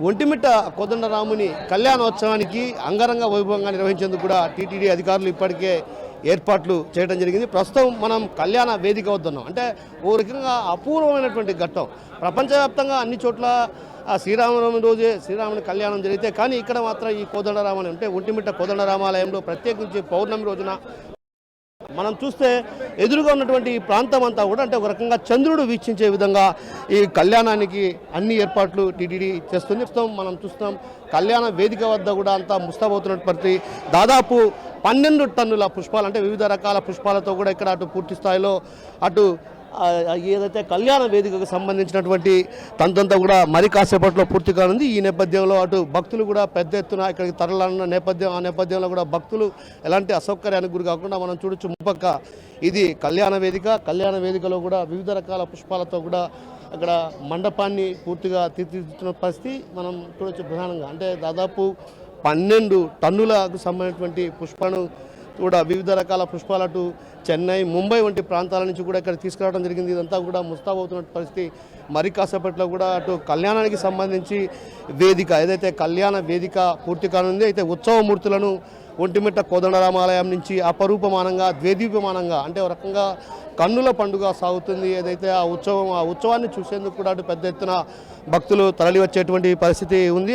ఒంటిమిట్ట కోదండరాముని కళ్యాణోత్సవానికి అంగరంగ వైభవంగా నిర్వహించేందుకు కూడా టీటీడీ అధికారులు ఇప్పటికే ఏర్పాట్లు చేయడం జరిగింది. ప్రస్తుతం మనం కళ్యాణ వేదిక వద్దున్నాం. అంటే ఓ రకంగా అపూర్వమైనటువంటి ఘట్టం. ప్రపంచవ్యాప్తంగా అన్ని చోట్ల శ్రీరామనవమి రోజే శ్రీరాముని కళ్యాణం జరిగితే కానీ ఇక్కడ మాత్రం ఈ కోదండరామని అంటే ఒంటిమిట్ట కోదండరామాలయంలో ప్రత్యేకించి పౌర్ణమి రోజున మనం చూస్తే ఎదురుగా ఉన్నటువంటి ఈ ప్రాంతం అంతా కూడా అంటే ఒక రకంగా చంద్రుడు వీక్షించే విధంగా ఈ కళ్యాణానికి అన్ని ఏర్పాట్లు టీటీడీ చేస్తుంది. ప్రస్తుతం మనం చూస్తున్నాం కళ్యాణ వేదిక వద్ద కూడా అంతా ముస్తాబవుతున్నటువంటి దాదాపు 12 టన్నుల పుష్పాలు అంటే వివిధ రకాల పుష్పాలతో కూడా ఇక్కడ అటు పూర్తి స్థాయిలో అటు ఏదైతే కళ్యాణ వేదికకు సంబంధించినటువంటి తంతంతా కూడా మరి కాసేపట్లో పూర్తి కానుంది. ఈ నేపథ్యంలో అటు భక్తులు కూడా పెద్ద ఎత్తున ఇక్కడికి తరలన్న ఆ నేపథ్యంలో కూడా భక్తులు ఎలాంటి అసౌకర్యానికి గురి కాకుండా మనం చూడొచ్చు. ముప్పక్క ఇది కళ్యాణ వేదికలో కూడా వివిధ రకాల పుష్పాలతో కూడా అక్కడ మండపాన్ని పూర్తిగా తీర్చిదిద్దుతున్న పరిస్థితి మనం చూడొచ్చు. ప్రధానంగా అంటే దాదాపు 12 టన్నులకు సంబంధించినటువంటి పుష్పాలను కూడా వివిధ రకాల పుష్పాలు అటు చెన్నై, ముంబై వంటి ప్రాంతాల నుంచి కూడా ఇక్కడ తీసుకురావడం జరిగింది. ఇదంతా కూడా ముస్తాబవుతున్న పరిస్థితి. మరి కాసేపట్లో కూడా అటు కళ్యాణానికి సంబంధించి వేదిక ఏదైతే కళ్యాణ వేదిక పూర్తి కానుంది. అయితే ఉత్సవమూర్తులను ఒంటిమిట్ట కోదండరామాలయం నుంచి అపరూపమానంగా ద్వేదీప్యమానంగా అంటే ఒక రకంగా కన్నుల పండుగ సాగుతుంది. ఏదైతే ఆ ఉత్సవాన్ని చూసేందుకు కూడా అటు పెద్ద ఎత్తున భక్తులు తరలి వచ్చేటువంటి పరిస్థితి ఉంది.